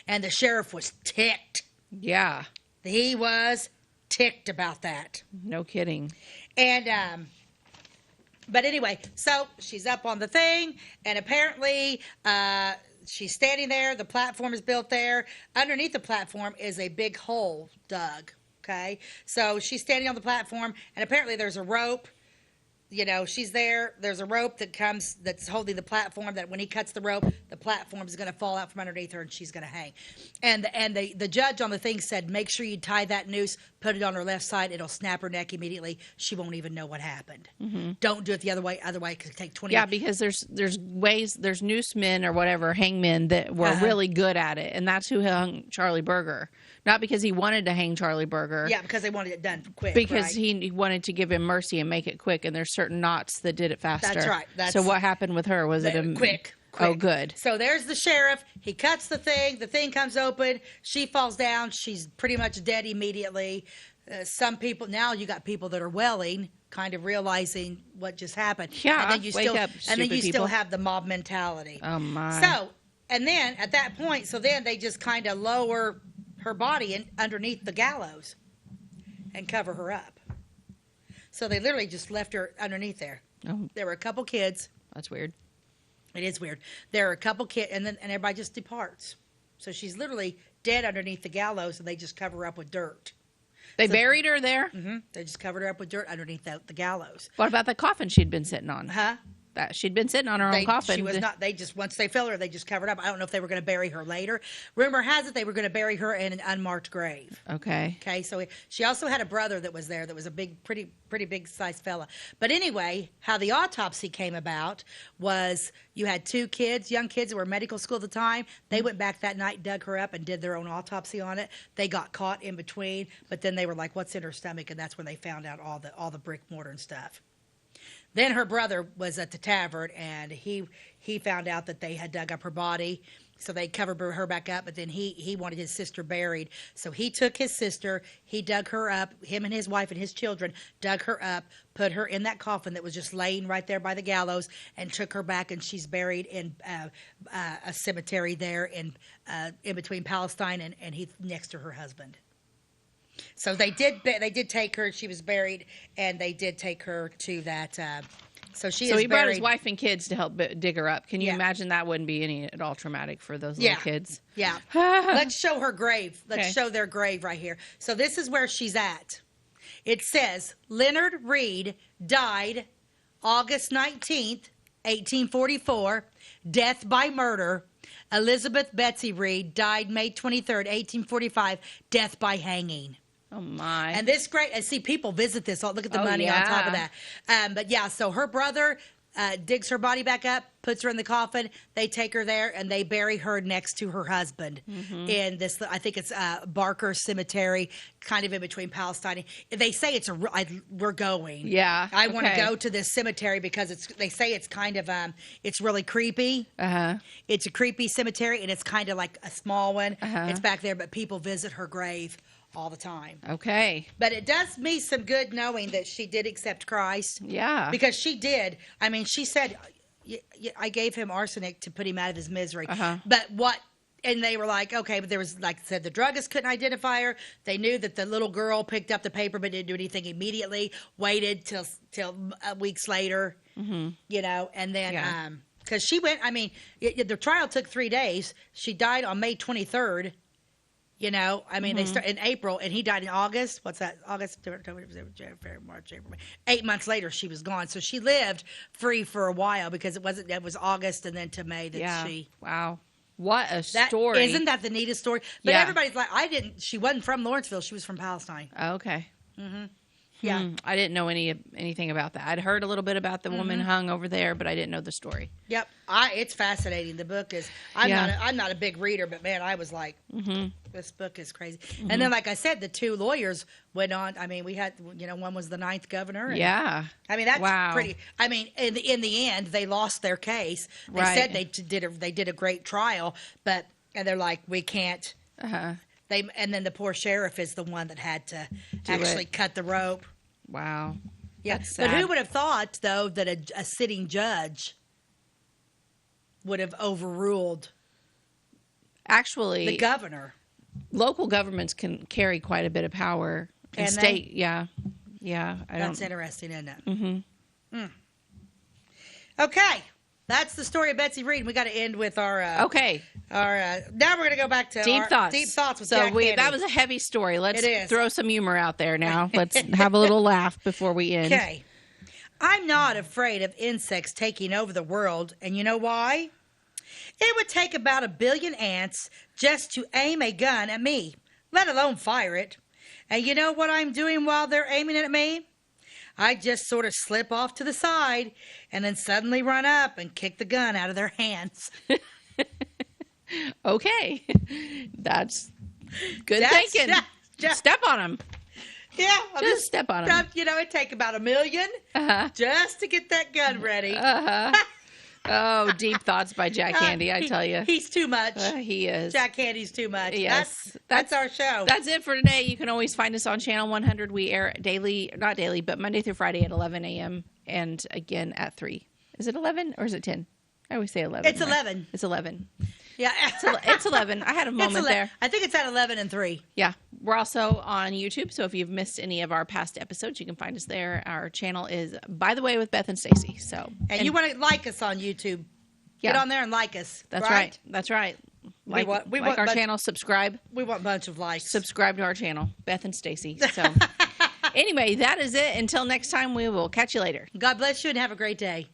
And the sheriff was ticked. Yeah. He was ticked about that. No kidding. And but anyway, so she's up on the thing, and apparently she's standing there. The platform is built there. Underneath the platform is a big hole dug. Okay, so she's standing on the platform, and apparently there's a rope. You know, she's there. There's a rope that's holding the platform, that when he cuts the rope, the platform is going to fall out from underneath her and she's going to hang. And the judge on the thing said, make sure you tie that noose, put it on her left side. It'll snap her neck immediately. She won't even know what happened. Don't do it the other way. Otherwise, it could take 20 Yeah, because there's noose men or whatever, hangmen that were really good at it. And that's who hung Charlie Berger. Not because he wanted to hang Charlie Berger. Yeah, because they wanted it done quick. Because right? he wanted to give him mercy and make it quick, and there's certain knots that did it faster. That's right. So what happened with her? Was it quick? Oh, good. So there's the sheriff. He cuts the thing comes open. She falls down. She's pretty much dead immediately. Some people, now you got people that are welling, kind of realizing what just happened. Yeah, and then you wake up, and then you people. still have the mob mentality. Oh my. So, and then at that point, then they just kind of lower her body underneath the gallows and cover her up. So they literally just left her underneath there. Oh. There were a couple kids. That's weird. It is weird. There are a couple kids, and everybody just departs. So she's literally dead underneath the gallows, and they just cover her up with dirt. They buried her there? Mm-hmm. They just covered her up with dirt underneath the gallows. What about the coffin she'd been sitting on? Huh? That she'd been sitting on her own coffin. She was not. They just, once they filled her, they just covered up. I don't know if they were going to bury her later. Rumor has it they were going to bury her in an unmarked grave. Okay. Okay. So she also had a brother that was there. That was a pretty big sized fella. But anyway, how the autopsy came about was you had two kids, young kids that were in medical school at the time. They went back that night, dug her up, and did their own autopsy on it. They got caught in between, but then they were like, "What's in her stomach?" And that's when they found out all the brick mortar and stuff. Then her brother was at the tavern, and he found out that they had dug up her body, so they covered her back up. But then he wanted his sister buried, so he took his sister, he dug her up, him and his wife and his children dug her up, put her in that coffin that was just laying right there by the gallows, and took her back, and she's buried in a cemetery there in between Palestine and next to her husband. So they did take her. She was buried, and they did take her to that. So he brought his wife and kids to help dig her up. Can you imagine that wouldn't be at all traumatic for those little kids? Yeah. Let's show her grave. Let's show their grave right here. So this is where she's at. It says Leonard Reed died August 19th, 1844, death by murder. Elizabeth Betsey Reed died May 23rd, 1845, death by hanging. Oh, my. And this great, and see, people visit this. Look at the money on top of that. But yeah, so her brother digs her body back up, puts her in the coffin. They take her there, and they bury her next to her husband in this, I think it's Barker Cemetery, kind of in between Palestine. They say it's we're going. Yeah. I want to go to this cemetery because they say it's kind of, it's really creepy. It's a creepy cemetery, and it's kind of like a small one. It's back there, but people visit her grave all the time. Okay. But it does me some good knowing that she did accept Christ. Yeah. Because she did. I mean, she said, I gave him arsenic to put him out of his misery. But and they were like, okay, but there was, like I said, the druggist couldn't identify her. They knew that the little girl picked up the paper but didn't do anything immediately, waited till weeks later, you know, and then, because she went, I mean, the trial took 3 days. She died on May 23rd. You know, I mean, they start in April, and he died in August. What's that? August, October, February, March, April, May. 8 months later, she was gone. So she lived free for a while because it was August and then to May that she. Wow. What a story. Isn't that the neatest story? But everybody's like, she wasn't from Lawrenceville. She was from Palestine. Oh, okay. Yeah. I didn't know anything about that. I'd heard a little bit about the woman hung over there, but I didn't know the story. Yep. It's fascinating. The book is, I'm not a big reader, but man, I was like, this book is crazy. And then, like I said, the two lawyers went on. I mean, we had, one was the 9th governor. And, yeah. I mean, that's pretty, I mean, in the end, they lost their case. They said they did a great trial, and they're like, we can't. And then the poor sheriff is the one that had to actually cut the rope. Wow. Yeah. But who would have thought, though, that a sitting judge would have overruled the governor? Local governments can carry quite a bit of power. And state, yeah. That's interesting, isn't it? Okay. That's the story of Betsey Reed. We got to end with our now we're going to go back to deep thoughts with Jack Handy. That was a heavy story. Let's throw some humor out there now. Let's have a little laugh before we end. Okay. I'm not afraid of insects taking over the world, and you know why? It would take about 1 billion ants just to aim a gun at me, let alone fire it. And you know what I'm doing while they're aiming at me? I just sort of slip off to the side and then suddenly run up and kick the gun out of their hands. Okay. That's good thinking. Step on them. Yeah. Just step on them. It'd take about 1 million just to get that gun ready. Oh, deep thoughts by Jack Handy, I tell you. He's too much. He is. Jack Handy's too much. Yes. That's our show. That's it for today. You can always find us on Channel 100. We air not daily, but Monday through Friday at 11 a.m. and again at 3. Is it 11 or is it 10? I always say 11. It's 11. It's 11. Yeah. It's 11. I had a moment there. I think it's at 11 and 3. Yeah. We're also on YouTube, so if you've missed any of our past episodes, you can find us there. Our channel is By the Way with Beth and Stacey. And you want to like us on YouTube. Get on there and like us. That's right. That's right. Like our channel, subscribe. We want a bunch of likes. Subscribe to our channel, Beth and Stacey. So anyway, that is it. Until next time, we will catch you later. God bless you and have a great day.